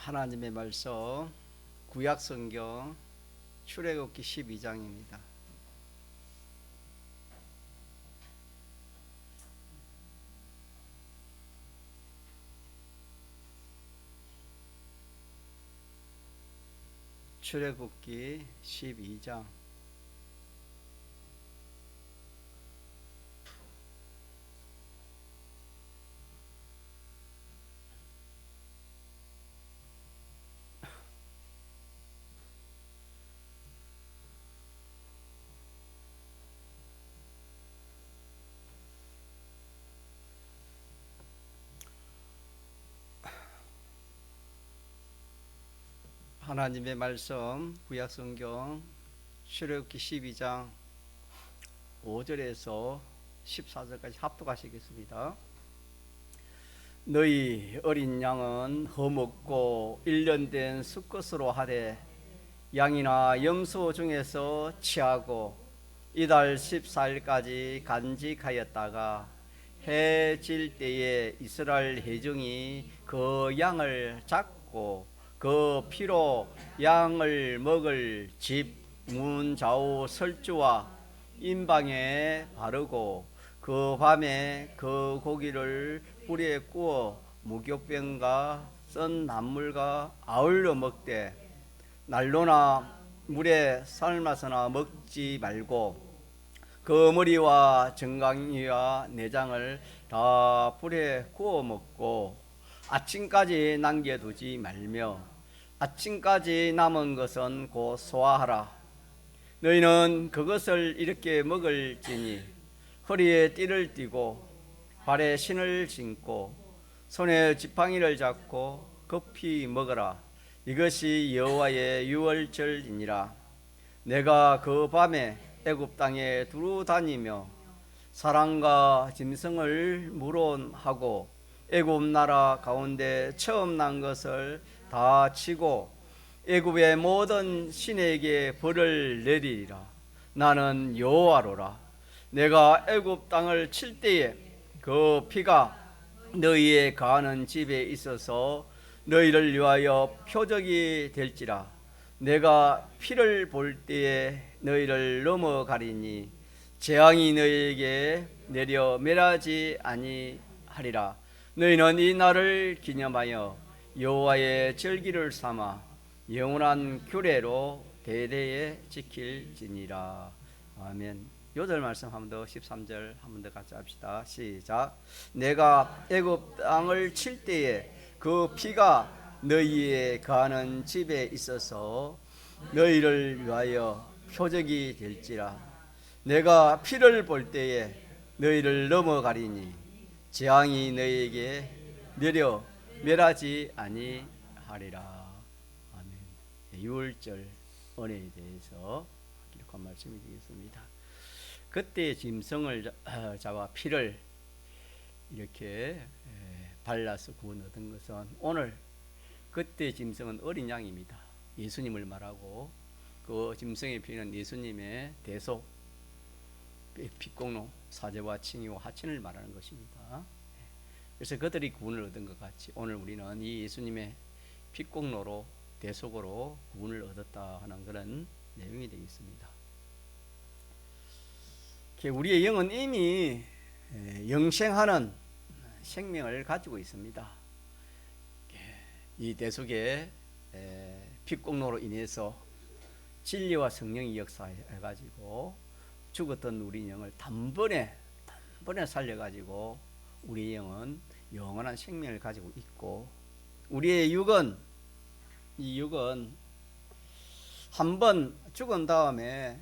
하나님의 말씀 구약 성경 출애굽기 12장입니다. 출애굽기 12장 하나님의 말씀 구약 성경 출애굽기 12장 5절에서 14절까지 합독하시겠습니다. 너희 어린 양은 허먹고 1년 된 수컷으로 하되 양이나 염소 중에서 취하고 이달 14일까지 간직하였다가 해 질 때에 이스라엘 회중이 그 양을 잡고 그 피로 양을 먹을 집 문 좌우 설주와 임방에 바르고 그 밤에 그 고기를 불에 구워 무교병과 썬 나물과 아울러 먹되 난로나 물에 삶아서나 먹지 말고 그 머리와 정강이와 내장을 다 불에 구워 먹고 아침까지 남겨두지 말며 아침까지 남은 것은 곧 소화하라. 너희는 그것을 이렇게 먹을지니 허리에 띠를 띠고 발에 신을 신고 손에 지팡이를 잡고 급히 먹어라. 이것이 여호와의 유월절이니라. 내가 그 밤에 애굽 땅에 두루 다니며 사람과 짐승을 물온하고 애굽 나라 가운데 처음 난 것을 다 치고 애굽의 모든 신에게 벌을 내리리라. 나는 여호와로라. 내가 애굽 땅을 칠 때에 그 피가 너희의 가는 집에 있어서 너희를 위하여 표적이 될지라. 내가 피를 볼 때에 너희를 넘어가리니 재앙이 너희에게 내려 멸하지 아니하리라. 너희는 이 날을 기념하여 여호와의 절기를 삼아 영원한 규례로 대대에 지킬지니라. 아멘. 요절 말씀 한 번 더 13절 한 번 더 같이 합시다. 시작. 내가 애굽 땅을 칠 때에 그 피가 너희의 가는 집에 있어서 너희를 위하여 표적이 될지라. 내가 피를 볼 때에 너희를 넘어가리니 재앙이 너희에게 내려 멸하지 아니하리라. 아멘. 유월절 은혜에 대해서 기록한 말씀이 되겠습니다. 그때 짐승을 잡아 피를 이렇게 발라서 구원 얻은 것은 오늘 그때 짐승은 어린 양입니다. 예수님을 말하고 그 짐승의 피는 예수님의 대속 핏공로 사제와 칭의와 하친을 말하는 것입니다. 그래서 그들이 구원을 얻은 것 같이 오늘 우리는 이 예수님의 핏공로로 대속으로 구원을 얻었다 하는 그런 내용이 되겠습니다. 우리의 영은 이미 영생하는 생명을 가지고 있습니다. 이 대속의 핏공로로 인해서 진리와 성령이 역사해가지고 죽었던 우리 영을 단번에 살려가지고 우리의 영은 영원한 생명을 가지고 있고 우리의 육은 한번 죽은 다음에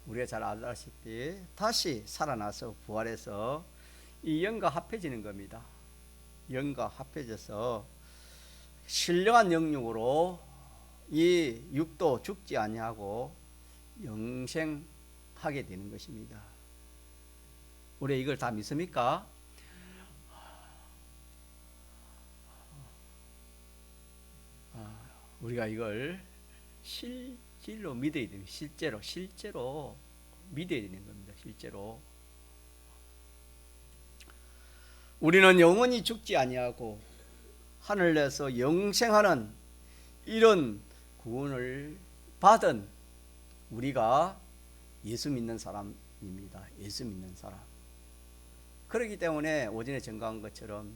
우리가 잘 알다시피 다시 살아나서 부활해서 이 영과 합해지는 겁니다. 영과 합해져서 신령한 영육으로 이 육도 죽지 아니하고 영생하게 되는 것입니다. 우리 이걸 다 믿습니까? 우리가 이걸 실질로 믿어야 됩니다. 실제로 믿어야 되는 겁니다. 실제로 우리는 영원히 죽지 아니하고 하늘에서 영생하는 이런 구원을 받은 우리가 예수 믿는 사람입니다. 예수 믿는 사람. 그렇기 때문에 오전에 증거한 것처럼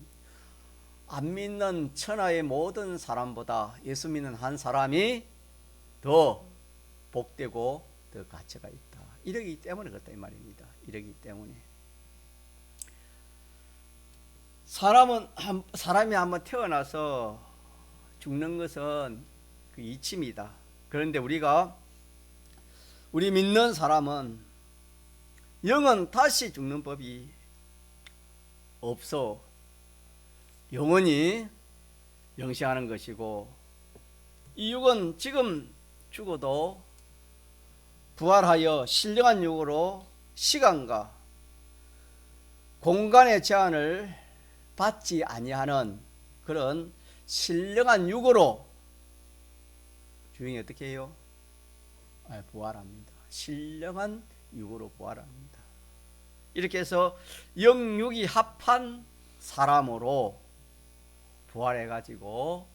안 믿는 천하의 모든 사람보다 예수 믿는 한 사람이 더 복되고 더 가치가 있다. 이러기 때문에 그렇다 이 말입니다. 이러기 때문에 사람이 한번 태어나서 죽는 것은 그 이치입니다. 그런데 우리 믿는 사람은 영은 다시 죽는 법이 없어 영원히 영생하는 것이고, 이 육은 지금 죽어도 부활하여 신령한 육으로 시간과 공간의 제한을 받지 아니하는 그런 신령한 육으로 주인이 어떻게 해요? 부활합니다. 신령한 육으로 부활합니다. 이렇게 해서 영육이 합한 사람으로 부활해 가지고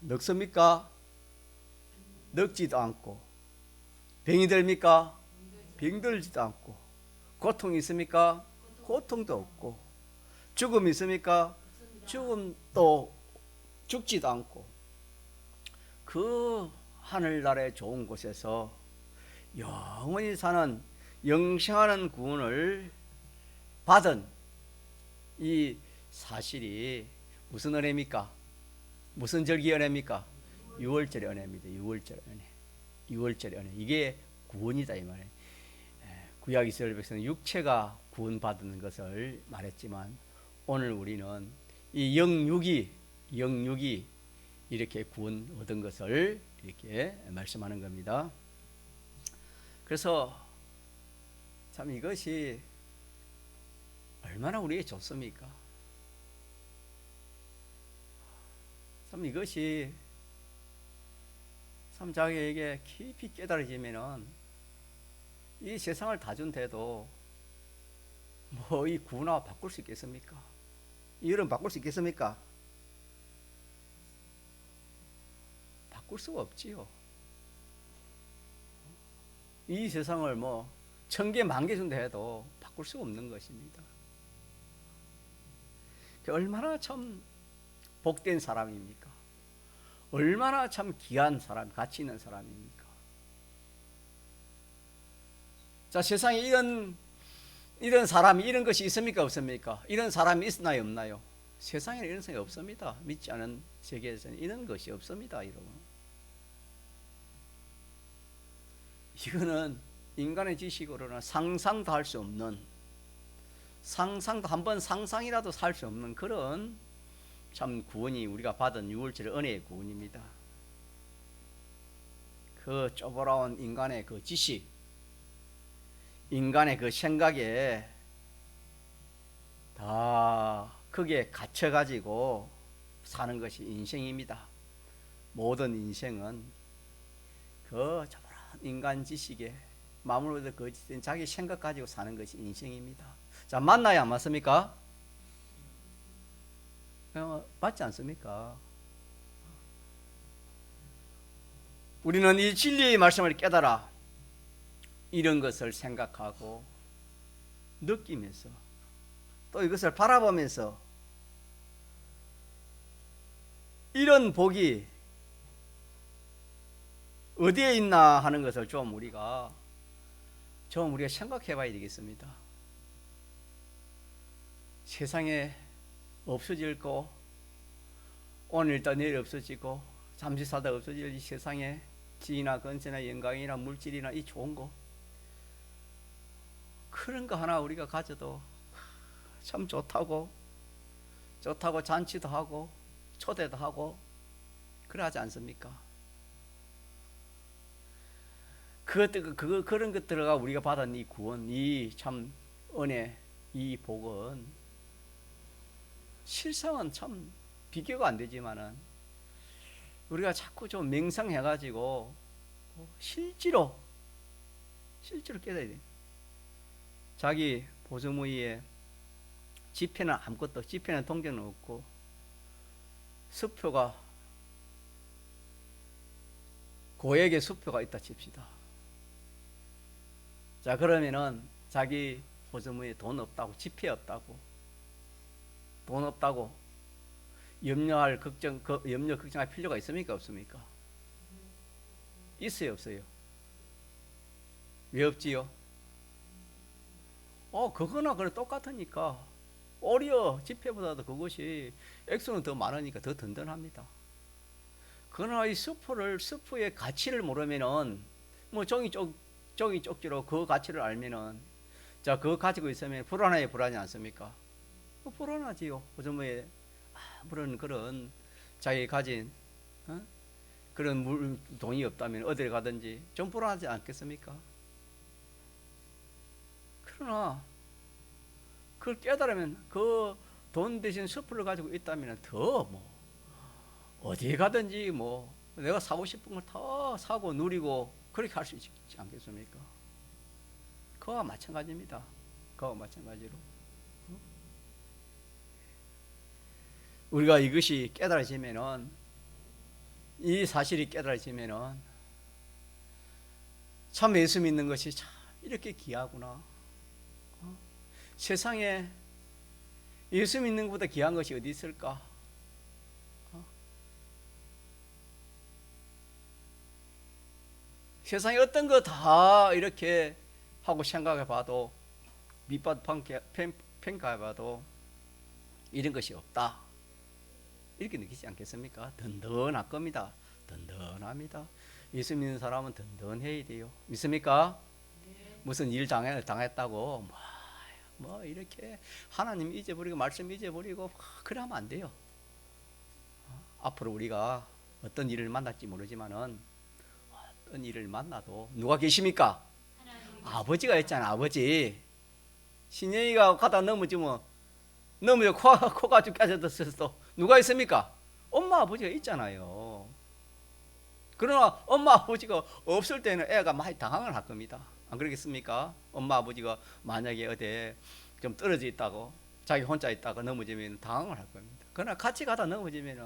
늙습니까? 늙지도 않고, 병이 듭니까? 병들지도 않고, 고통이 있습니까? 고통도 없고, 죽음이 있습니까? 죽음도 죽지도 않고, 그 하늘나라의 좋은 곳에서 영원히 사는 영생하는 구원을 받은 이 사실이 무슨 은혜입니까? 무슨 절기 은혜입니까? 6월절의 은혜입니다. 6월절 은혜. 6월절의 은혜. 이게 구원이다 이 말이에요. 구약 이스라엘 백성은 육체가 구원받는 것을 말했지만, 오늘 우리는 이 영육이 이렇게 구원 얻은 것을 이렇게 말씀하는 겁니다. 그래서 참 이것이 얼마나 우리에게 좋습니까? 참 이것이 참 자기에게 깊이 깨달아지면은 이 세상을 다 준대도 뭐 이 구원아 바꿀 수 있겠습니까? 이 여름 바꿀 수 있겠습니까? 바꿀 수가 없지요. 이 세상을 뭐 1000개, 10,000개 준다 해도 바꿀 수가 없는 것입니다. 얼마나 참 복된 사람입니까? 얼마나 참 귀한 사람, 가치 있는 사람입니까? 자, 세상에 이런 사람이, 이런 것이 있습니까? 없습니까? 이런 사람이 있나요? 없나요? 세상에는 이런 사람이 없습니다. 믿지 않은 세계에서는 이런 것이 없습니다, 여러분. 이거는 인간의 지식으로는 상상도 할 수 없는, 상상도 한번 상상이라도 살 수 없는 그런 참 구원이 우리가 받은 6월절의 은혜의 구원입니다. 그 쪼그라운 인간의 그 지식, 인간의 그 생각에 다 거기에 갇혀가지고 사는 것이 인생입니다. 모든 인생은 그 쪼그라운 인간 지식에 마음으로 거짓된 자기 생각 가지고 사는 것이 인생입니다. 자, 맞나요? 안 맞습니까? 맞지 않습니까? 우리는 이 진리의 말씀을 깨달아 이런 것을 생각하고 느끼면서 또 이것을 바라보면서 이런 복이 어디에 있나 하는 것을 좀 우리가 생각해 봐야 되겠습니다. 세상에 없어질 거, 오늘 있다 내일 없어지고 잠시 살다 없어질 이 세상에 지위나 건세나 영광이나 물질이나 이 좋은 거, 그런 거 하나 우리가 가져도 참 좋다고 잔치도 하고 초대도 하고 그러지 않습니까? 그런 것들과 우리가 받은 이 구원, 이 참 은혜, 이 복은 실상은 참 비교가 안 되지만은 우리가 자꾸 좀 맹상해가지고 실제로 깨달아야 돼. 자기 보조무 위에 지폐는 아무것도, 지폐는 동전은 없고 수표가 고액의 수표가 있다 칩시다. 자, 그러면은 자기 보조무에 돈 없다고, 지폐 없다고, 돈 없다고 염려 걱정할 필요가 있습니까? 없습니까? 있어요, 없어요? 왜 없지요? 그거나 그래 똑같으니까. 오히려 지폐보다도 그것이 액수는 더 많으니까 더 든든합니다. 그러나 이 스프의 가치를 모르면은, 뭐 종이 쪽지로 그 가치를 알면은, 자, 그거 가지고 있으면 불안하지 않습니까? 불안하지요. 보조무에 아무런 그런 자기 가진 그런 돈이 없다면 어딜 가든지 좀 불안하지 않겠습니까? 그러나 그걸 깨달으면 그 돈 대신 스프를 가지고 있다면 더 뭐 어디에 가든지 뭐 내가 사고 싶은 걸 다 사고 누리고 그렇게 할 수 있지 않겠습니까? 그와 마찬가지입니다. 그와 마찬가지로 우리가 이것이 깨달아지면은, 이 사실이 깨달아지면은 참 예수 믿는 것이 참 이렇게 귀하구나. 세상에 예수 믿는 것보다 귀한 것이 어디 있을까? 세상에 어떤 거 다 이렇게 하고 생각해 봐도, 밑밥 평가해 봐도 이런 것이 없다. 이렇게 느끼지 않겠습니까? 든든할 겁니다. 든든합니다. 예수 믿는 사람은 든든해야 돼요. 믿습니까? 무슨 일 당했다고 뭐 이렇게 하나님 잊어버리고 말씀 잊어버리고 그러면 안 돼요. 앞으로 우리가 어떤 일을 만날지 모르지만은 어떤 일을 만나도 누가 계십니까? 아버지가 있잖아. 아버지. 신영이가 가다 넘어지면 코가 좀 깨졌어. 누가 있습니까? 엄마 아버지가 있잖아요. 그러나 엄마 아버지가 없을 때는 애가 많이 당황을 할 겁니다. 안 그러겠습니까? 엄마 아버지가 만약에 어디 좀 떨어져 있다고, 자기 혼자 있다가 넘어지면 당황을 할 겁니다. 그러나 같이 가다 넘어지면은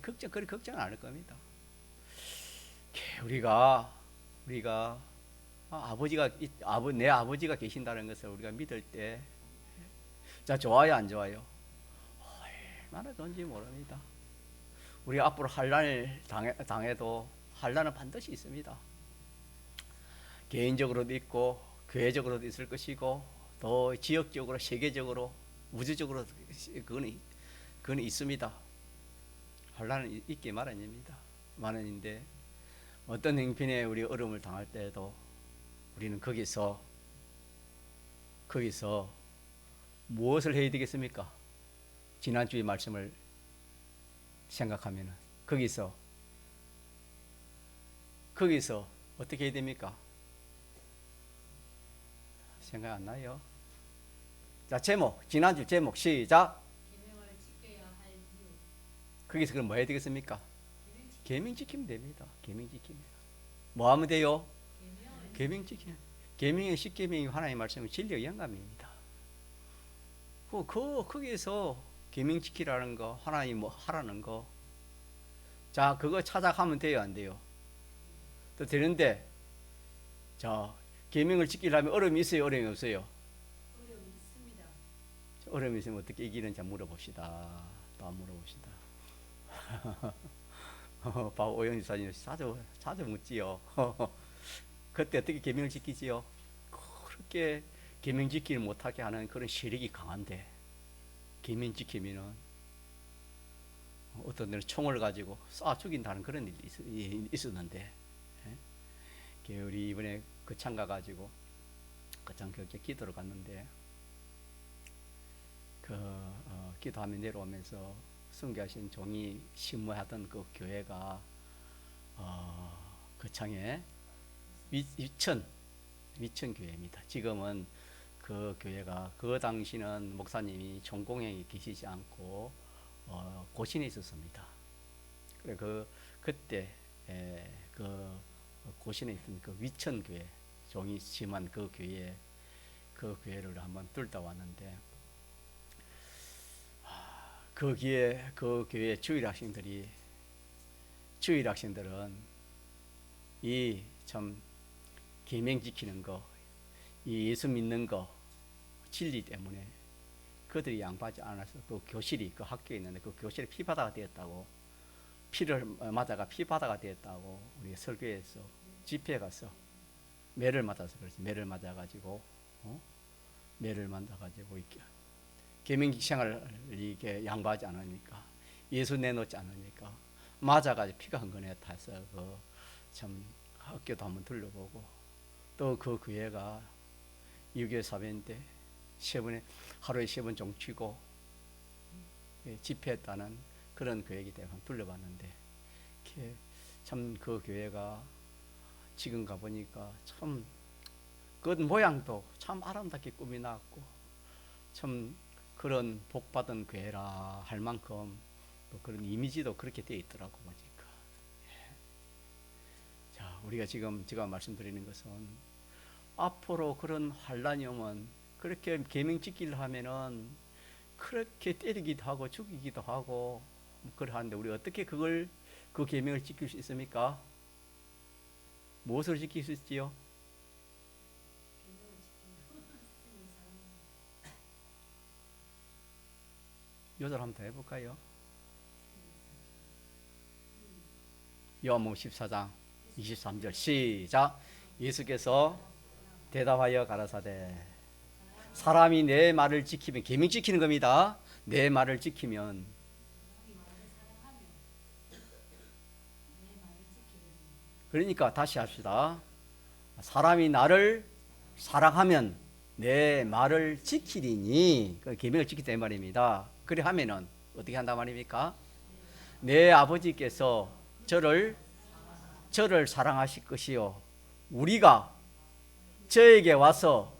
그리 걱정 안 할 겁니다. 우리가 내 아버지가 계신다는 것을 우리가 믿을 때, 자, 좋아요 안 좋아요? 얼마나 좋은지 모릅니다. 우리 앞으로 환난을 당해도 환난은 반드시 있습니다. 개인적으로도 있고 교회적으로도 있을 것이고 또 지역적으로 세계적으로 우주적으로 그건 있습니다. 환난은 있기 마련입니다. 마련인데 어떤 형편에 우리 어려움을 당할 때에도 우리는 거기서 무엇을 해야 되겠습니까? 지난주의 말씀을 생각하면 거기서 어떻게 해야 됩니까? 생각 안 나요? 자, 지난주 제목 시작. 계명을 지켜야 할 이유. 거기서 그럼 뭐 해야 되겠습니까? 계명 지키면 됩니다. 계명 지키면. 뭐 하면 돼요? 계명 지키면. 계명의 10계명이 하나님의 말씀은 진리의 영감입니다. 거기서 계명 지키라는 거, 하나님 뭐 하라는 거, 자, 그거 찾아가면 돼요, 안 돼요? 또 되는데, 자, 계명을 지키려면 어려움이 있어요, 어려움이 없어요? 어려움이 있습니다. 어려움이 있으면 어떻게 이기는지 물어봅시다. 또 한번 물어봅시다. 오영희 사님 자주 묻지요. 그때 어떻게 계명을 지키지요? 그렇게 계명 지키를 못하게 하는 그런 세력이 강한데, 계명 지키면은 어떤 데는 총을 가지고 쏴 죽인다는 그런 일이 있었는데, 우리 이번에 거창 가가지고 거창 교회 기도를 갔는데, 기도하며 내려오면서 순교하신 종이 신무하던 그 교회가 거창에 위천 교회입니다. 지금은 그 교회가, 그 당시는 목사님이 전공에 계시지 않고 고신에 있었습니다. 그래 그때 그 고신에 있던 그 위천 교회, 종이 심한 그 교회를 한번 뚫다 왔는데, 그 교회 주일 학생들은 이 참 계명 지키는 거, 이 예수 믿는 거, 진리 때문에 그들이 양보하지 않아서 또 교실이 그 학교에 있는데 그 교실에 피바다가 되었다고, 피를 맞아가 피바다가 되었다고 우리 설교에서 집회에 가서 매를 맞아서 그렇지. 매를 맞아가지고 매를 맞아가지고 이렇게 계명직 생활을 이게 양보하지 않으니까, 예수 내놓지 않으니까 맞아가지고 피가 흥건해 타서 그 참 학교도 한번 둘러보고, 또 그 교회가 유교 사회인데 하루에 3번 종치고 집회했다는 그런 교회이기 때문에 둘러봤는데, 참 그 교회가 지금 가보니까 참 그 모양도 참 아름답게 꾸미 놨고, 참 그런 복받은 교회라 할 만큼 또 그런 이미지도 그렇게 되어 있더라고 보니까. 자, 우리가 지금 제가 말씀드리는 것은, 앞으로 그런 환란이 오면 그렇게 계명 지키려 하면은 그렇게 때리기도 하고 죽이기도 하고 그러하는데, 우리 어떻게 그 계명을 지킬 수 있습니까? 무엇을 지킬 수 있지요? 요절 한번 더 해볼까요? 요한복음 14장 23절 시작. 예수께서 대답하여 가라사대, 사람이 내 말을 지키면, 계명 지키는 겁니다. 내 말을 지키면, 그러니까 다시 합시다. 사람이 나를 사랑하면 내 말을 지키리니, 그 계명을 지키다 이 말입니다. 그래 하면은 어떻게 한다 말입니까? 내 아버지께서 저를 사랑하실 것이요, 우리가 저에게 와서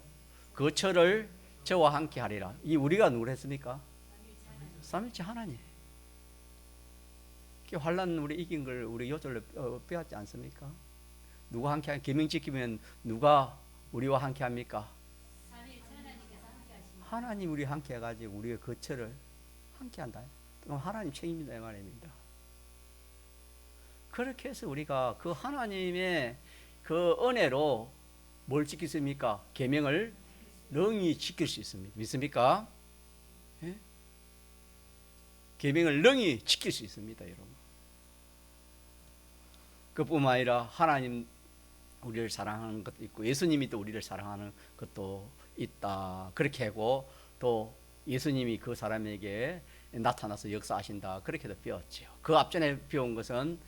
그 저와 함께 하리라. 이 우리가 누구를 했습니까? 삼위일체 하나님. 환란 우리 이긴 걸 우리 요절로 배웠지 않습니까? 누가 함께 계명 지키면 누가 우리와 함께 합니까? 하나님 우리 함께 해가지고 우리의 거처를 함께 한다. 그럼 하나님 책임이다 이 말입니다. 그렇게 해서 우리가 그 하나님의 그 은혜로 뭘 지키십니까? 계명을 능히 지킬 수 있습니다. 믿습니까? 예? 계명을 능히 지킬 수 있습니다, 여러분. 그뿐만 아니라 하나님 우리를 사랑하는 것도 있고, 예수님이 또 우리를 사랑하는 것도 있다. 그렇게 하고, 또 예수님이 그 사람에게 나타나서 역사하신다. 그렇게도 배웠지요. 그 앞전에 배운 것은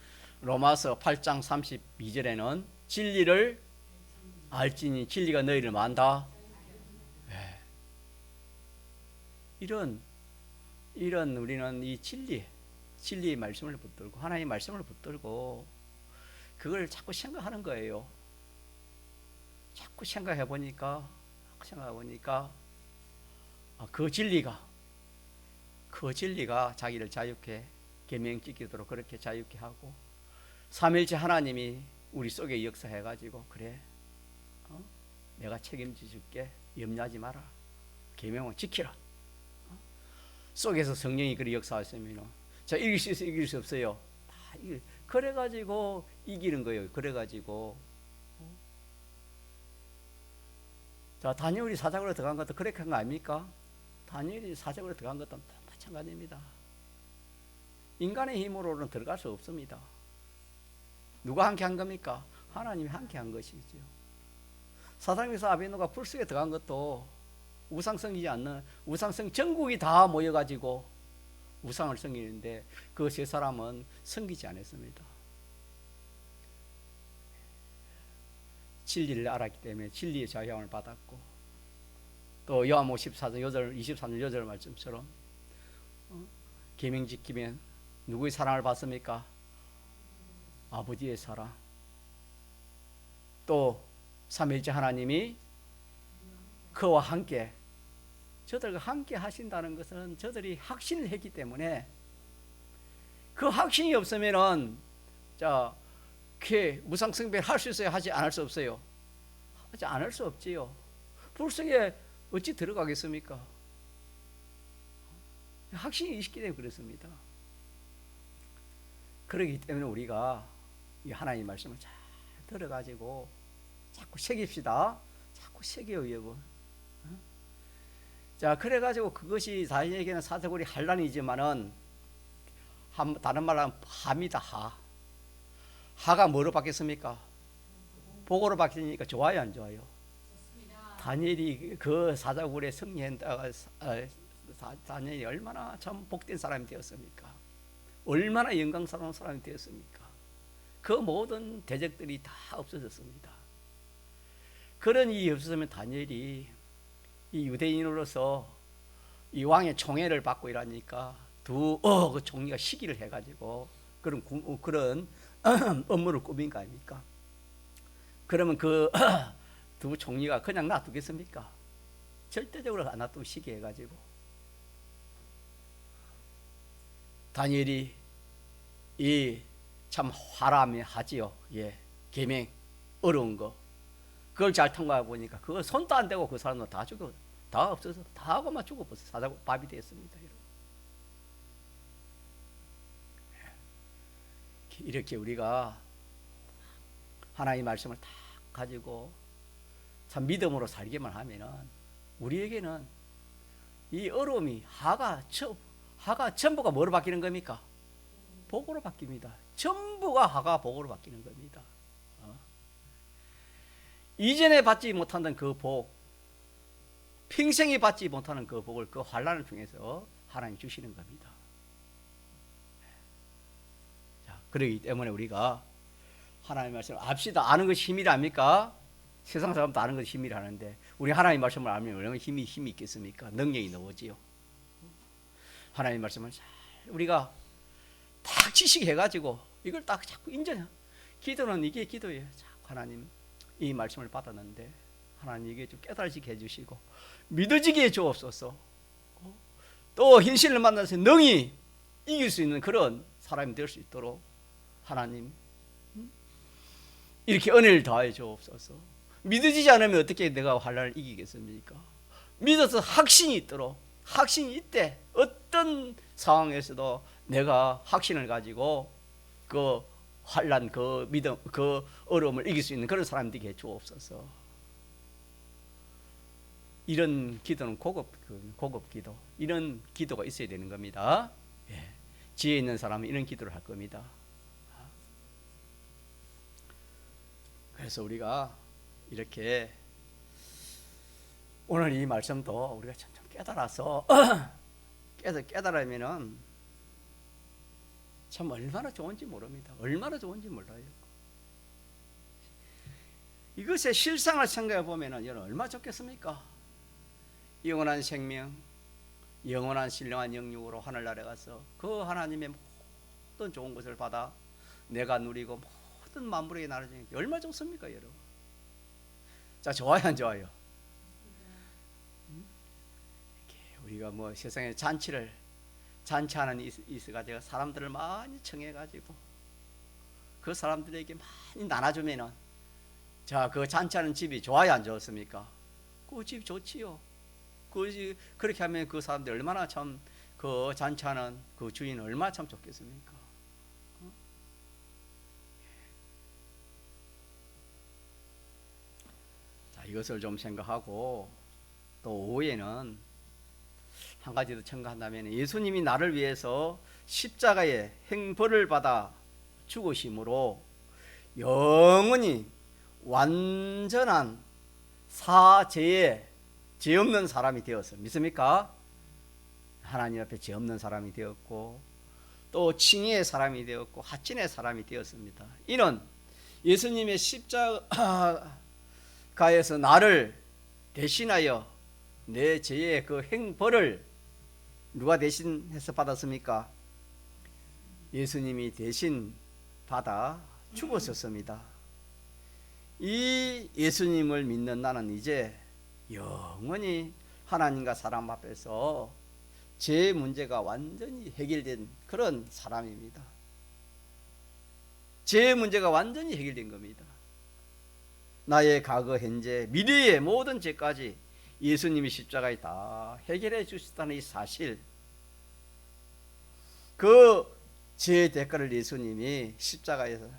로마서 8장 32절에는 진리를 알지니 진리가 너희를 만다. 네. 이런 우리는 이 진리의 말씀을 붙들고, 하나님의 말씀을 붙들고 그걸 자꾸 생각하는 거예요. 자꾸 생각해 보니까 그 진리가 자기를 자유케, 계명 지키도록 그렇게 자유케 하고, 삼위일체 하나님이 우리 속에 역사해 가지고, 그래 내가 책임져 줄게, 염려하지 마라, 계명을 지키라. 속에서 성령이 그리 역사하시면, 자, 이길 수 있어, 이길 수 없어요. 그래가지고 이기는 거예요. 그래가지고 자, 다니엘이 사자굴에 들어간 것도 그렇게 한 거 아닙니까? 다니엘이 사자굴에 들어간 것도 마찬가지입니다. 인간의 힘으로는 들어갈 수 없습니다. 누가 함께 한 겁니까? 하나님이 함께 한 것이죠. 사상에서 아베노가 불속에 들어간 것도 우상성이지 않는, 우상성 전국이 다 모여가지고 우상을 섬기는데 그 세 사람은 섬기지 않았습니다. 진리를 알았기 때문에 진리의 자유함을 받았고, 또 요한복음 14장 23절 8절 말씀처럼 계명 지키면 누구의 사랑을 받습니까? 아버지의 사랑. 또 삼위일체 하나님이 그와 함께, 저들과 함께 하신다는 것은 저들이 확신을 했기 때문에, 그 확신이 없으면은 자, 무상승배를 할 수 있어요? 하지 않을 수 없어요? 하지 않을 수 없지요. 불성에 어찌 들어가겠습니까? 확신이 있기 때문에 그렇습니다. 그렇기 때문에 우리가 이 하나님의 말씀을 잘 들어가지고 자꾸 새깁시다. 자꾸 새겨요, 여러분. 자, 그래가지고 그것이 다니엘에게는 사사구리 환란이지만은 다른 말로 하면 하입니다. 하가 뭐로 바뀌었습니까? 복으로 바뀌니까 좋아요, 안 좋아요? 좋습니다. 다니엘이 그 사자굴에 승리했다가 다니엘이 얼마나 참 복된 사람이 되었습니까? 얼마나 영광스러운 사람이 되었습니까? 그 모든 대적들이 다 없어졌습니다. 그런 일이 없었으면 다니엘이 이 유대인으로서 이 왕의 총애를 받고 이러니까 그 총리가 시기를 해가지고 그런 업무를 꾸민 거 아닙니까? 그러면 그 두 총리가 그냥 놔두겠습니까? 절대적으로 안 놔두고 시기해가지고 다니엘이 이 참 화람이 하지요. 예, 계명 어려운 거 그걸 잘 통과해 보니까 그거 손도 안 대고 그 사람은 다 죽어, 다 없어서 다 하고만 죽어버렸어. 사자고 밥이 됐습니다. 이렇게 우리가 하나님의 말씀을 다 가지고 참 믿음으로 살기만 하면은 우리에게는 이 어려움이 하가 전부가 뭐로 바뀌는 겁니까? 복으로 바뀝니다. 전부가 하가 복으로 바뀌는 겁니다. 이전에 받지 못하던 그 복, 평생에 받지 못하는 그 복을 그 환난을 통해서 하나님 주시는 겁니다. 자, 그러기 때문에 우리가 하나님의 말씀을 압시다. 아는 것이 힘이라 합니까? 세상 사람도 아는 것이 힘이라 하는데 우리 하나님의 말씀을 알면 얼마나 힘이 있겠습니까? 능력이 나오지요. 하나님의 말씀을 잘 우리가 딱 지식해가지고 이걸 딱 자꾸 인정해. 기도는 이게 기도예요. 하나님 이 말씀을 받았는데 하나님 이게 좀 깨달아지게 해주시고 믿어지게 해주옵소서. 또 현실을 만나서 능히 이길 수 있는 그런 사람이 될 수 있도록 하나님 이렇게 은혜를 더해 주옵소서. 믿어지지 않으면 어떻게 내가 환난을 이기겠습니까? 믿어서 확신이 있도록, 확신이 있대 어떤 상황에서도 내가 확신을 가지고 그 환난, 그 믿음, 그 어려움을 이길 수 있는 그런 사람 되게 해주옵소서. 이런 기도는 고급 기도, 이런 기도가 있어야 되는 겁니다. 예. 지혜 있는 사람은 이런 기도를 할 겁니다. 그래서 우리가 이렇게 오늘 이 말씀도 우리가 참 깨달아서 깨달으면은 참 얼마나 좋은지 모릅니다. 얼마나 좋은지 몰라요. 이것의 실상을 생각해 보면은 여러분 얼마나 좋겠습니까? 영원한 생명, 영원한 신령한 영육으로 하늘나라에 가서 그 하나님의 모든 좋은 것을 받아 내가 누리고 모든 만물에게 나눠주는 게 얼마나 좋습니까, 여러분? 자, 좋아요, 안 좋아요? 우리가 뭐 세상에 잔치하는 있어가지고 사람들을 많이 청해가지고 그 사람들에게 많이 나눠주면은 자, 그 잔치하는 집이 좋아요, 안 좋습니까? 그 집 좋지요. 그렇게 하면 그 사람들 얼마나 참 그 잔치하는 그 주인은 얼마나 참 좋겠습니까? 자, 이것을 좀 생각하고 또 오후에는 한 가지 더 첨가한다면 예수님이 나를 위해서 십자가의 행벌을 받아 죽으심으로 영원히 완전한 사죄의 죄 없는 사람이 되었어. 믿습니까? 하나님 앞에 죄 없는 사람이 되었고 또 칭의의 사람이 되었고 하찐의 사람이 되었습니다. 이는 예수님의 십자가에서 나를 대신하여 내 죄의 그 행벌을 누가 대신해서 받았습니까? 예수님이 대신 받아 죽었었습니다. 이 예수님을 믿는 나는 이제 영원히 하나님과 사람 앞에서 제 문제가 완전히 해결된 그런 사람입니다. 제 문제가 완전히 해결된 겁니다. 나의 과거, 현재, 미래의 모든 죄까지 예수님이 십자가에 다 해결해 주셨다는 이 사실, 그 죄의 대가를 예수님이 십자가에서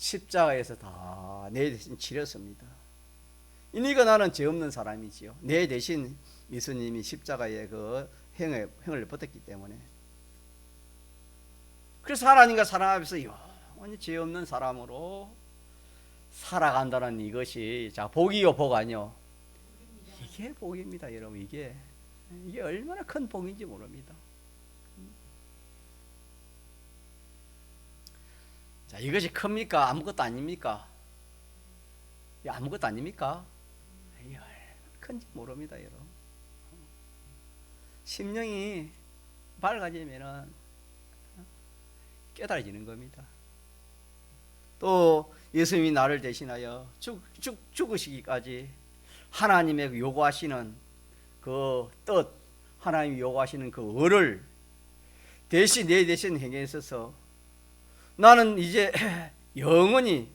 십자가에서 다 내 대신 치렀습니다. 이니까 나는 죄 없는 사람이지요. 내 대신 예수님이 십자가에 그 행을 버텼기 때문에. 그래서 하나님과 사람 앞에서 영원히 죄 없는 사람으로 살아간다는 이것이, 자, 복이요 복 아니요, 이게 복입니다 여러분. 이게 얼마나 큰 복인지 모릅니다. 자, 이것이 큽니까? 아무것도 아닙니까? 아무것도 아닙니까? 이게 얼마나 큰지 모릅니다 여러분. 심령이 밝아지면은 깨달아지는 겁니다. 또 예수님이 나를 대신하여 죽으시기까지 하나님의 요구하시는 그 뜻, 하나님이 요구하시는 그 의를 대신 내 대신 행해 있어서 나는 이제 영원히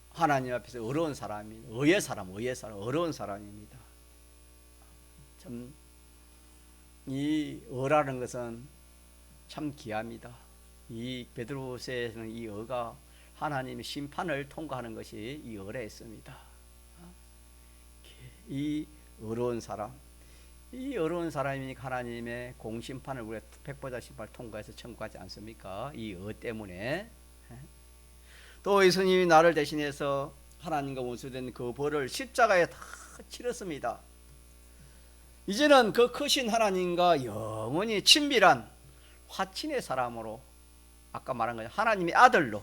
하나님 앞에서 어려운 사람입니다. 의의 사람, 어려운 사람입니다. 참 이 의라는 것은 참 귀합니다. 이 베드로서에서는 이 의가 하나님의 심판을 통과하는 것이 이 의라 했습니다. 이 어려운 사람, 이 어려운 사람이니까 하나님의 공심판을 우리가 백보자 심판을 통과해서 청구하지 않습니까? 이 의 때문에. 또 예수님이 나를 대신해서 하나님과 원수된 그 벌을 십자가에 다 치렀습니다. 이제는 그 크신 하나님과 영원히 친밀한 화친의 사람으로, 아까 말한 거죠, 하나님의 아들로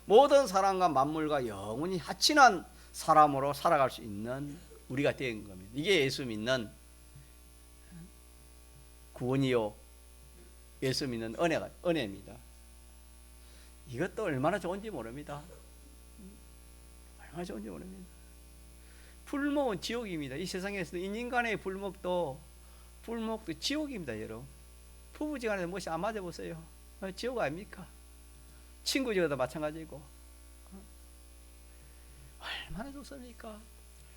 모든 사람과 만물과 영원히 화친한 사람으로 살아갈 수 있는 우리가 된 겁니다. 이게 예수 믿는 구원이요, 예수 믿는 은혜입니다. 이것도 얼마나 좋은지 모릅니다. 얼마나 좋은지 모릅니다. 불목은 지옥입니다. 이 세상에서 인간의 불목도 지옥입니다 여러분. 부부지간에 무엇이 안 맞아보세요. 지옥 아닙니까? 친구지간도 마찬가지고. 얼마나 좋습니까?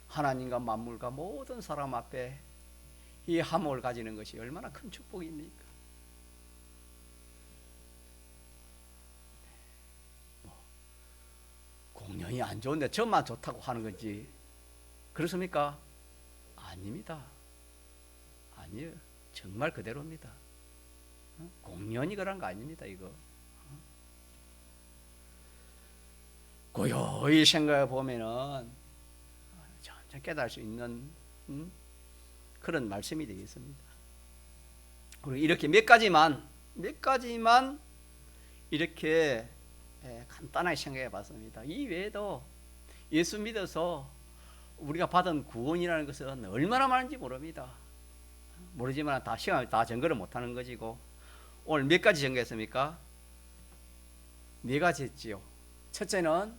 하나님과 만물과 모든 사람 앞에 이 화목을 가지는 것이 얼마나 큰 축복입니까? 공연이 안 좋은데 저만 좋다고 하는 건지 그렇습니까? 아닙니다. 아니에요. 정말 그대로입니다. 공연이 그런 거 아닙니다 이거. 고요히 생각해 보면은 점점 깨달을 수 있는 그런 말씀이 되겠습니다. 그리고 이렇게 몇 가지만 이렇게 간단하게 생각해 봤습니다. 이 외에도 예수 믿어서 우리가 받은 구원이라는 것은 얼마나 많은지 모르지만 다 시간을 다 증거를 못하는 것이고, 오늘 몇 가지 증거했습니까? 4가지 했지요. 첫째는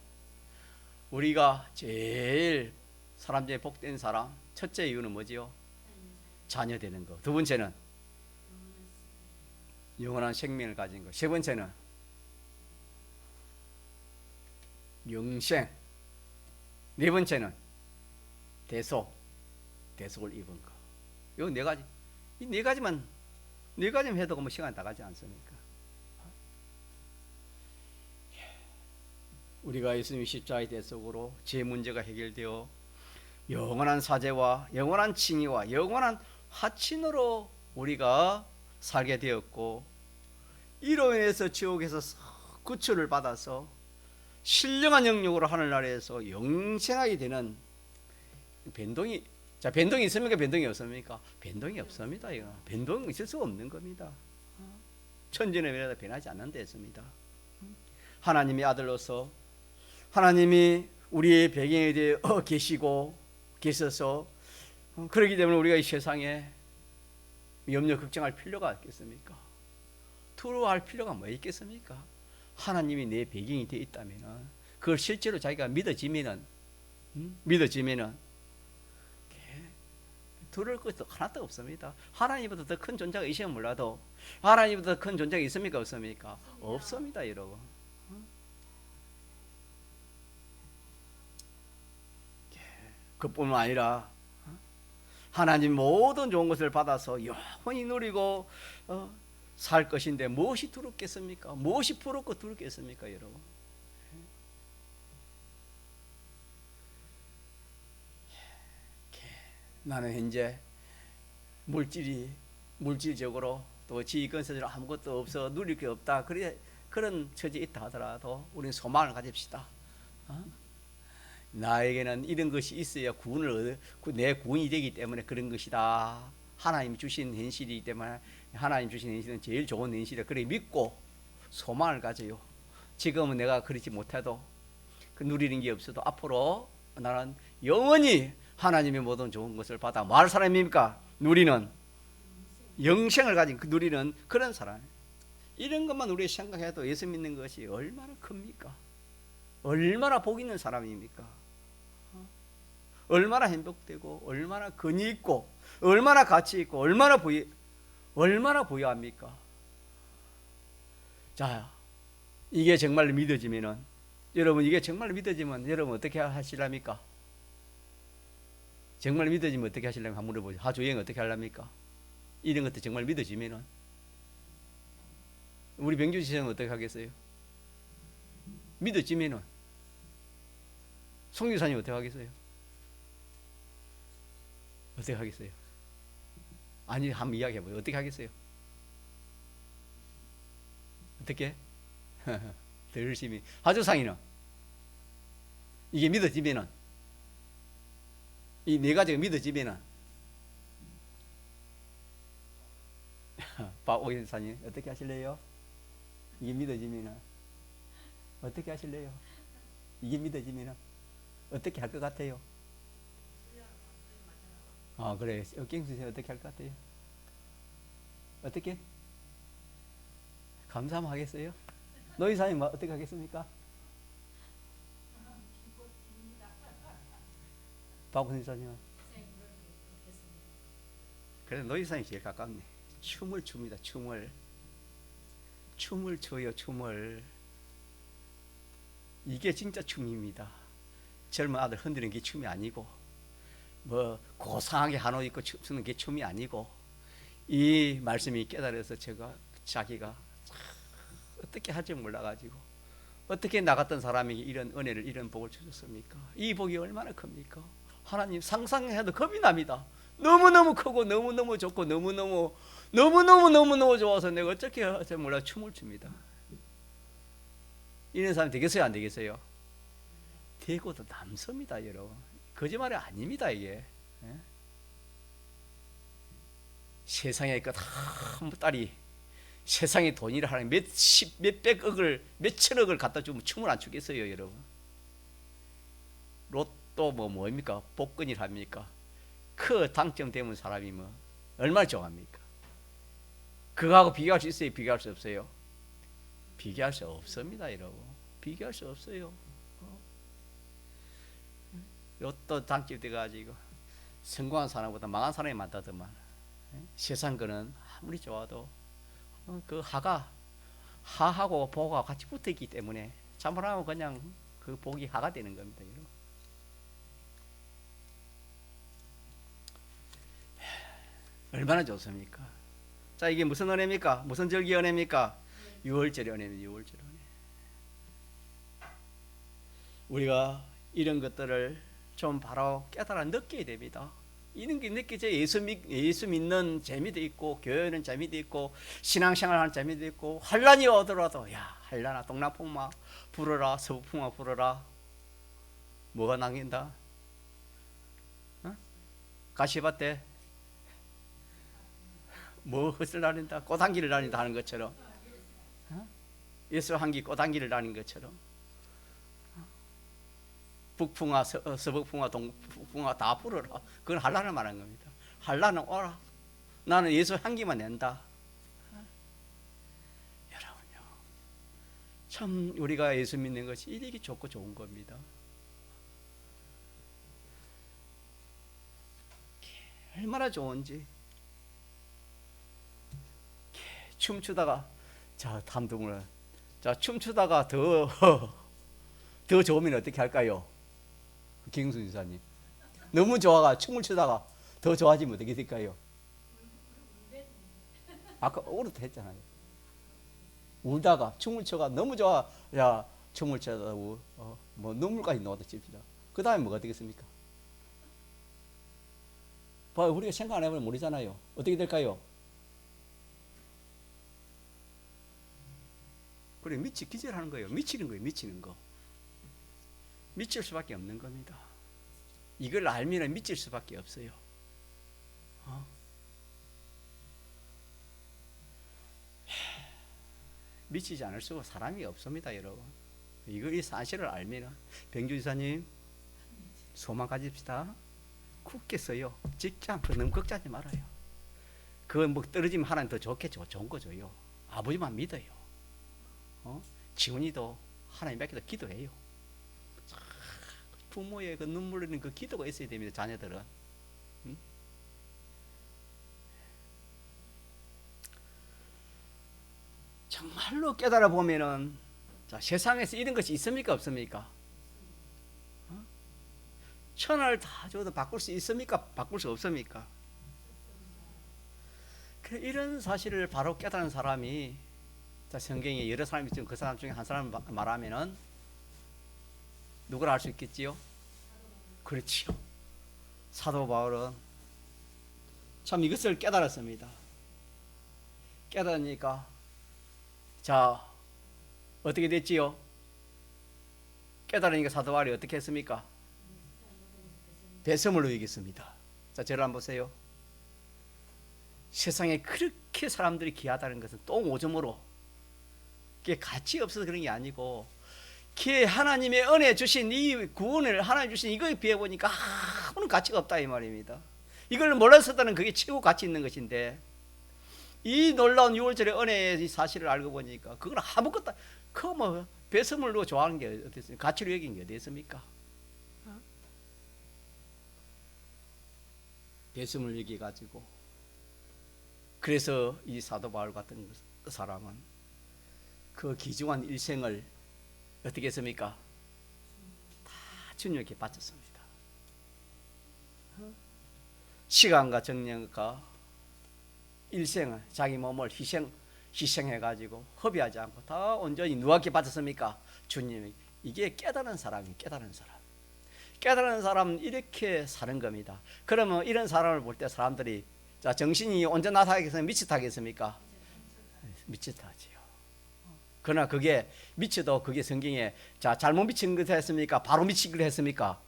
우리가 제일 사람 중에 복된 사람, 첫째 이유는 뭐지요? 자녀 되는 거. 두 번째는 영원한 생명을 가진 거. 세 번째는 영생. 네 번째는 대속을 입은 거. 요 4가지. 이 4가지만 해도 뭐 시간 다 가지 않습니까? 우리가 예수님 십자가의 대속으로 제 문제가 해결되어 영원한 사죄와 영원한 칭의와 영원한 화친으로 우리가 살게 되었고, 이로 인해서 지옥에서 구출을 받아서 신령한 영역으로 하늘나라에서 영생하게 되는 변동이 있습니까? 변동이 없습니까? 변동이 없습니다. 이거 변동 있을 수 없는 겁니다. 천지는 미래다 변하지 않는 데 있습니다. 하나님의 아들로서 하나님이 우리의 배경에 대해 계셔서 그렇기 때문에 우리가 이 세상에 염려 걱정할 필요가 있겠습니까? 두려워할 필요가 뭐 있겠습니까? 하나님이 내 배경이 되어 있다면 그걸 실제로 자기가 믿어지면은 두려울 것도 하나도 없습니다. 하나님보다 더 큰 존재가 있으면 몰라도 하나님보다 더 큰 존재가 있습니까? 없습니까? 없습니다 여러분. 그뿐만 아니라 하나님 모든 좋은 것을 받아서 영원히 누리고 살 것인데 무엇이 두렵겠습니까? 무엇이 부럽고 두렵겠습니까, 여러분? 나는 현재 물질적으로 또 지휘건설적으로 아무것도 없어 누릴 게 없다. 그런 처지에 있다 하더라도 우리는 소망을 가집시다. 나에게는 이런 것이 있어야 내 구원이 되기 때문에 그런 것이다. 하나님 주신 현실이기 때문에 하나님 주신 현실은 제일 좋은 현실이다. 그래 믿고 소망을 가져요. 지금은 내가 그렇지 못해도 그 누리는 게 없어도 앞으로 나는 영원히 하나님의 모든 좋은 것을 받아 말 사람입니까? 누리는 영생을 가진 누리는 그런 사람. 이런 것만 우리가 생각해도 예수 믿는 것이 얼마나 큽니까? 얼마나 복 있는 사람입니까? 얼마나 행복되고 얼마나 근위 있고 얼마나 가치 있고 얼마나 부유합니까? 자, 이게 정말 믿어지면은 여러분 이게 정말 믿어지면 여러분 어떻게 하시랍니까? 정말 믿어지면 어떻게 하시려면 한번 물어보죠. 하주여행 어떻게 하랍니까? 이런 것도 정말 믿어지면은 우리 병주 시장은 어떻게 하겠어요? 믿어지면은 송유사님 어떻게 하겠어요? 어떻게 하겠어요? 아니 한번 이야기해봐요. 어떻게 하겠어요? 어떻게? 더 열심히. 하주상이는 이게 믿어지면은 이 네 가지가 믿어지면은 박오현사님 어떻게 하실래요? 이게 믿어지면은 어떻게 하실래요? 이게 믿어지면은 어떻게 할 것 같아요? 그래. 갱수 선생 어떻게 할 것 같아요? 어떻게? 감사하면 하겠어요? 노이사님 어떻게 하겠습니까? 박훈사님은? 그래서 노이사님이 제일 가깝네. 춤을 춥니다. 춤을 춰요. 춤을. 이게 진짜 춤입니다. 젊은 아들 흔드는 게 춤이 아니고 뭐 고상하게 한옷 입고 춤추는 게 춤이 아니고 이 말씀이 깨달아서 자기가 어떻게 할지 몰라가지고 어떻게 나갔던 사람에게 이런 은혜를 이런 복을 주셨습니까? 이 복이 얼마나 큽니까? 하나님 상상해도 겁이 납니다. 너무너무 크고 너무너무 좋고 너무너무 좋아서 내가 어떻게 할지 몰라 춤을 춥니다. 이런 사람 되겠어요? 안 되겠어요? 되고도 남습니다, 여러분. 거짓말이 아닙니다, 이게. 예? 세상에 한 딸이 세상에 돈이라 하는 몇백억을 몇천억을 갖다 주면 춤을 안 추겠어요, 여러분. 로또 뭡니까? 복권이 합니까? 당첨되면 사람이 얼마나 좋아합니까? 그거하고 비교할 수 있어요? 비교할 수 없어요? 비교할 수 없습니다, 여러분. 비교할 수 없어요. 로또 당첨돼가지고 성공한 사람보다 망한 사람이 많다더만. 세상 거는 아무리 좋아도 그 하하고 복하고 같이 붙어있기 때문에 잘못하면 그냥 그 복이 하가 되는 겁니다, 여러분. 얼마나 좋습니까? 자, 이게 무슨 은혜입니까? 무슨 절기 은혜입니까? 6월절의 은혜입니다. 6월절의 은혜. 우리가 이런 것들을 좀 바로 깨달아 느껴야 됩니다. 이런 게 느껴져야 예수 믿는 재미도 있고 교회는 재미도 있고 신앙생활하는 재미도 있고 환란이 오더라도 야 환란아 동남풍마 불어라 서북풍마 불어라. 뭐가 남긴다? 가시밭에 뭐 헛을 나린다? 꽃향기를 나린다 하는 것처럼 예수 한기 꽃향기를 나린 것처럼 북풍아 서북풍아 동북풍아 다 불어라. 그건 한란을 말하는 겁니다. 한란은 오라. 나는 예수 향기만 낸다. 여러분요, 참 우리가 예수 믿는 것이 이렇게 좋고 좋은 겁니다. 얼마나 좋은지. 춤추다가 담둥을 춤추다가 더 좋으면 어떻게 할까요? 김승수 지사님 너무 좋아가 춤을 추다가 더 좋아지면 어떻게 될까요? 아까 오르도 했잖아요. 울다가 춤을 춰가 너무 좋아. 야, 춤을 춰다고 뭐 눈물까지 나왔다 칩시다. 그 다음에 뭐가 되겠습니까? 봐요, 우리가 생각 안 해보면 모르잖아요. 어떻게 될까요? 그래, 기절하는 거예요. 미치는 거예요. 미치는 거. 미칠 수밖에 없는 겁니다. 이걸 알면 미칠 수밖에 없어요. 미치지 않을 수가 사람이 없습니다, 여러분. 이 사실을 알면 병주 지사님 소망 가집시다. 굳게 써요. 직장 너무 걱정하지 말아요. 그거 뭐 떨어지면 하나님 더 좋겠죠. 좋은 거죠요. 아버지만 믿어요. 지훈이도 하나님 밖에도 기도해요. 부모의 그 눈물 흘리는 그 기도가 있어야 됩니다. 자녀들은. 정말로 깨달아 보면은, 자, 세상에서 이런 것이 있습니까 없습니까? 천을 다 줘도 바꿀 수 있습니까? 바꿀 수 없습니까? 이런 사실을 바로 깨달은 사람이, 자, 성경에 여러 사람이 있지만 그 사람 중에 한 사람 말하면은 누구를 알 수 있겠지요? 그렇지요. 사도 바울은 참 이것을 깨달았습니다. 깨달으니까 자, 어떻게 됐지요? 깨달으니까 사도 바울이 어떻게 했습니까? 배설물로 이겼습니다. 자, 저를 한번 보세요. 세상에 그렇게 사람들이 귀하다는 것은 똥 오줌으로, 그게 가치 없어서 그런 게 아니고, 그게 하나님의 은혜 주신 이 구원을 하나님 주신 이거에 비해 보니까 아무런 가치가 없다 이 말입니다. 이걸 몰랐었다는 그게 최고 가치 있는 것인데, 이 놀라운 6월절의 은혜의 사실을 알고 보니까 그건 아무것도, 그거 뭐 배설물로 좋아하는 게 어디 있습니까? 가치로 여긴 게 어디 있습니까? 배설물 얘기 가지고. 그래서 이 사도 바울 같은 사람은 그 귀중한 일생을 어떻게 했습니까? 다 주님께 바쳤습니다. 시간과 정력과 일생을, 자기 몸을 희생해가지고 허비하지 않고 다 온전히 누구에게 바쳤습니까? 주님이. 이게 깨달은 사람이 깨달은 사람. 깨달은 사람은 이렇게 사는 겁니다. 그러면 이런 사람을 볼 때 사람들이, 자, 정신이 온전하다겠습니까? 미치다겠습니까? 미치다지요. 그러나 그게 미쳐도 그게 성경에, 자, 잘못 미친 것을 했습니까? 바로 미친 것을 했습니까?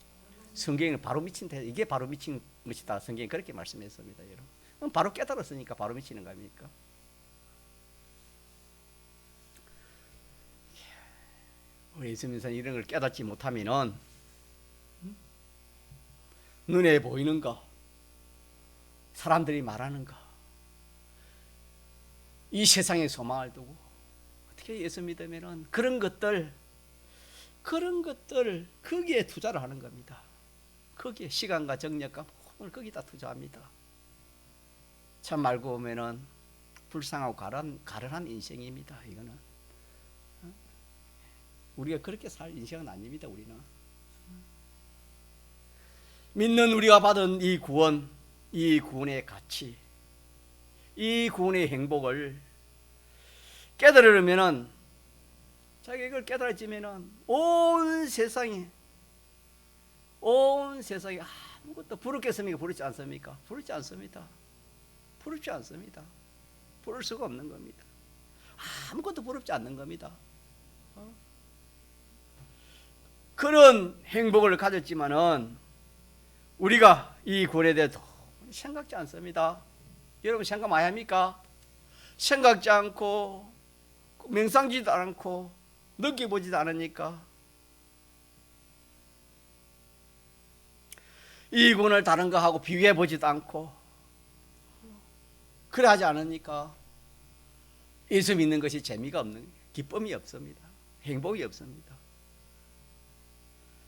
성경은 바로 미친, 이게 바로 미친 것이다. 성경이 그렇게 말씀했습니다, 여러분. 그럼 바로 깨달았으니까 바로 미치는 거 아닙니까? 우리 예수님께서는 이런 걸 깨닫지 못하면은 눈에 보이는 거, 사람들이 말하는 거, 이 세상의 소망을 두고 어떻게 예수 믿으면은 그런 것들 거기에 투자를 하는 겁니다. 거기에 시간과 정력과 오늘 거기다 투자합니다. 참 알고 보면은 불쌍하고 가련한 인생입니다. 이거는 우리가 그렇게 살 인생은 아닙니다. 우리는 믿는 우리가 받은 이 구원, 이 구원의 가치, 이 구원의 행복을 깨달으려면은, 자기가 이걸 깨달아지면은 온 세상이 아무것도 부럽겠습니까? 부럽지 않습니까? 부럽지 않습니다. 부럽지 않습니다. 부를 수가 없는 겁니다. 아무것도 부럽지 않는 겁니다. 그런 행복을 가졌지만은 우리가 이 구원에 대해 생각지 않습니다. 여러분 생각 많이 합니까? 생각지 않고 명상지도 않고 느껴보지도 않으니까 이 구원을 다른 거하고 비교해보지도 않고 그래 하지 않으니까 예수 믿는 것이 재미가 없는, 기쁨이 없습니다. 행복이 없습니다.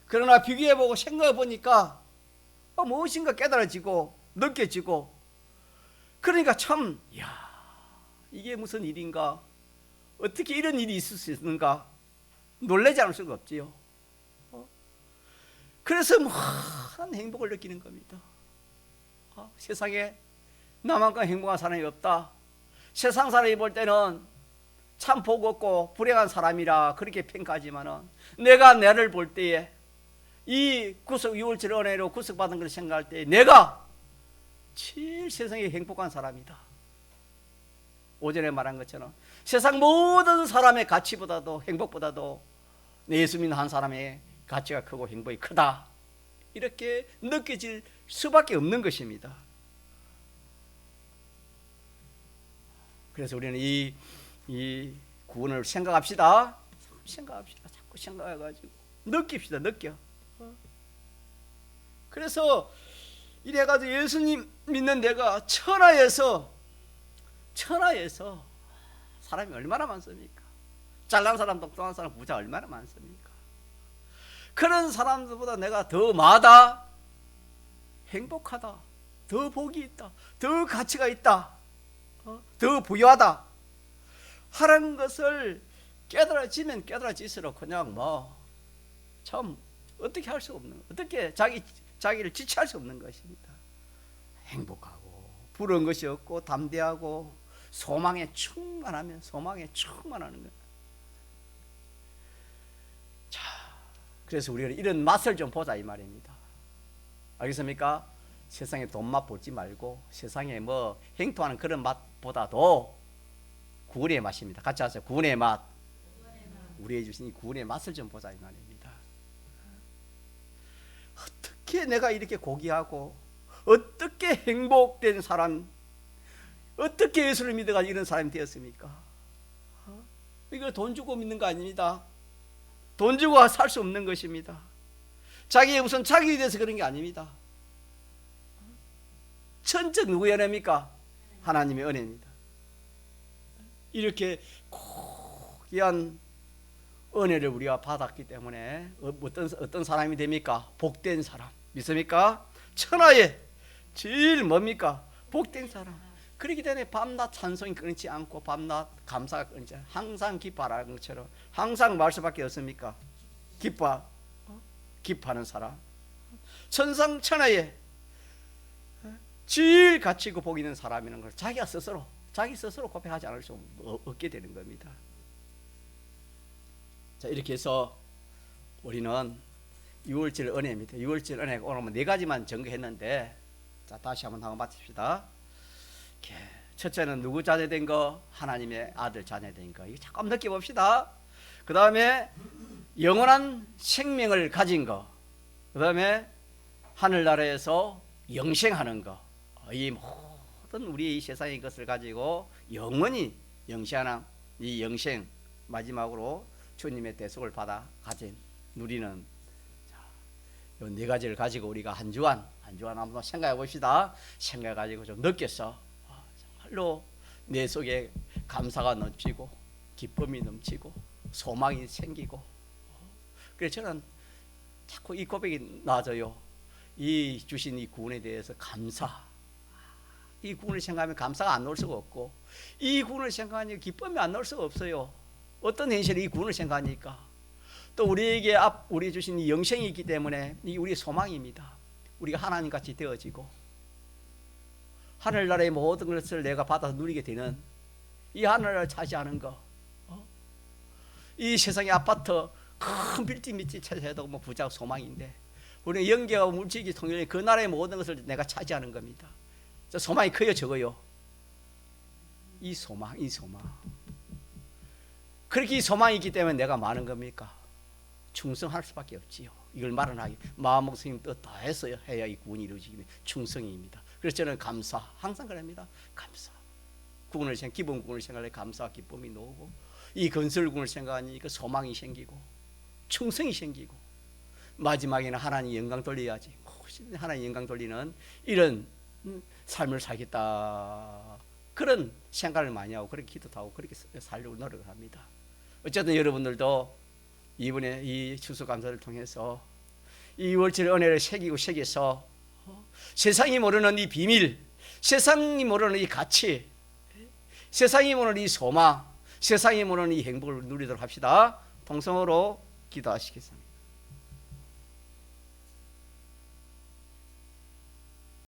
그러나 비교해보고 생각해보니까 무엇인가 깨달아지고 느껴지고, 그러니까 참, 이게 무슨 일인가, 어떻게 이런 일이 있을 수 있는가 놀라지 않을 수가 없지요. 그래서 무한 행복을 느끼는 겁니다. 세상에 나만큼 행복한 사람이 없다. 세상 사람이 볼 때는 참 복 없고 불행한 사람이라 그렇게 평가하지만은 내가 나를 볼 때에 이 구속 유월절 은혜로 구속받은 걸 생각할 때 내가 제일 세상에 행복한 사람이다. 오전에 말한 것처럼 세상 모든 사람의 가치보다도 행복보다도 내 예수 믿는 한 사람의 가치가 크고 행복이 크다. 이렇게 느껴질 수밖에 없는 것입니다. 그래서 우리는 이 구원을 생각합시다. 자꾸 생각해가지고 느낍시다. 느껴. 그래서 이래가지고 예수님 믿는 내가 천하에서 사람이 얼마나 많습니까? 잘난 사람, 똑똑한 사람, 부자 얼마나 많습니까? 그런 사람들보다 내가 더 많다, 행복하다, 더 복이 있다, 더 가치가 있다, 더 부유하다 하는 것을 깨달아지면 깨달아질수록 그냥 참 어떻게 할 수 없는, 어떻게 자기를 지체할 수 없는 것입니다. 행복하고 부러운 것이 없고 담대하고 소망에 충만하는 것. 자, 그래서 우리가 이런 맛을 좀 보자 이 말입니다. 알겠습니까? 세상에 돈맛 보지 말고 세상에 행토하는 그런 맛보다도 구원의 맛입니다. 같이 하세요. 구원의 맛. 우리에게 주신 이 구원의 맛을 좀 보자 이 말입니다. 어떻게 내가 이렇게 고귀하고 어떻게 행복된 사람, 어떻게 예수를 믿어가지고 이런 사람이 되었습니까? 이거 돈 주고 믿는 거 아닙니다. 돈 주고 살 수 없는 것입니다. 자기의 우선 자격이 돼서 그런 게 아닙니다. 천적 누구의 은혜입니까? 하나님의 은혜입니다. 이렇게 고귀한 은혜를 우리가 받았기 때문에 어떤 사람이 됩니까? 복된 사람. 믿습니까? 천하에 제일 뭡니까? 복된 사람. 그렇기 때문에 밤낮 찬송이 끊이지 않고 밤낮 감사가 끊이지 않고 항상 기뻐하라는 것처럼 항상 말 수밖에 없습니까? 기뻐하는 사람. 천상천하에 제일 가치 있고 복 있는 사람이라는 걸 자기 스스로 고백하지 않을 수 없게 되는 겁니다. 자, 이렇게 해서 우리는 유월절 은혜입니다. 유월절 은혜가 오늘 네 가지만 전거했는데, 자, 다시 한번 하고 마칩시다. 첫째는 누구 자녀된 거? 하나님의 아들 자녀된 거. 이거 잠깐 느껴봅시다. 그 다음에 영원한 생명을 가진 거. 그 다음에 하늘나라에서 영생하는 거. 이 모든 우리 이 세상의 것을 가지고 영원히 영생하는 이 영생, 마지막으로 주님의 대속을 받아 가진 누리는, 이 네 가지를 가지고 우리가 한 주간 한번 생각해 봅시다. 생각해 가지고 좀 느껴서 정말로 내 속에 감사가 넘치고 기쁨이 넘치고 소망이 생기고, 그래서 저는 자꾸 이 고백이 나져요. 이 주신 이 구원에 대해서 감사. 이 구원을 생각하면 감사가 안 나올 수가 없고, 이 구원을 생각하니까 기쁨이 안 나올 수가 없어요. 어떤 현실이 이 구원을 생각하니까. 또 우리에게 우리 주신 이 영생이 있기 때문에 이 우리의 소망입니다. 우리가 하나님같이 되어지고 하늘나라의 모든 것을 내가 받아서 누리게 되는 이 하늘나라를 차지하는 거. 이 세상의 아파트 큰 빌딩 밑에 차지해도 부자 소망인데, 우리는 영계와 물질이 통일해 그 나라의 모든 것을 내가 차지하는 겁니다. 저 소망이 커요, 적어요? 이 소망. 그렇게 이 소망이 있기 때문에 내가 많은 겁니까? 충성할 수밖에 없지요. 이걸 말은 하기 마음 목숨 뜻 다해서 해야 이 구원이 이루어지기 때문에 충성입니다. 그래서 저는 감사, 항상 그럽니다. 감사. 기본 구원을 생각해 감사와 기쁨이 나오고, 이 건설 구원을 생각하니까 소망이 생기고 충성이 생기고, 마지막에는 하나님 영광 돌려야지. 하나님 영광 돌리는 이런 삶을 살겠다, 그런 생각을 많이 하고 그렇게 기도도 하고 그렇게 살려고 노력을 합니다. 어쨌든 여러분들도 이번에 이 추수감사를 통해서 이 월절 은혜를 새겨서 세상이 모르는 이 비밀, 세상이 모르는 이 가치, 세상이 모르는 이 소망, 세상이 모르는 이 행복을 누리도록 합시다. 통성으로 기도하시겠습니다.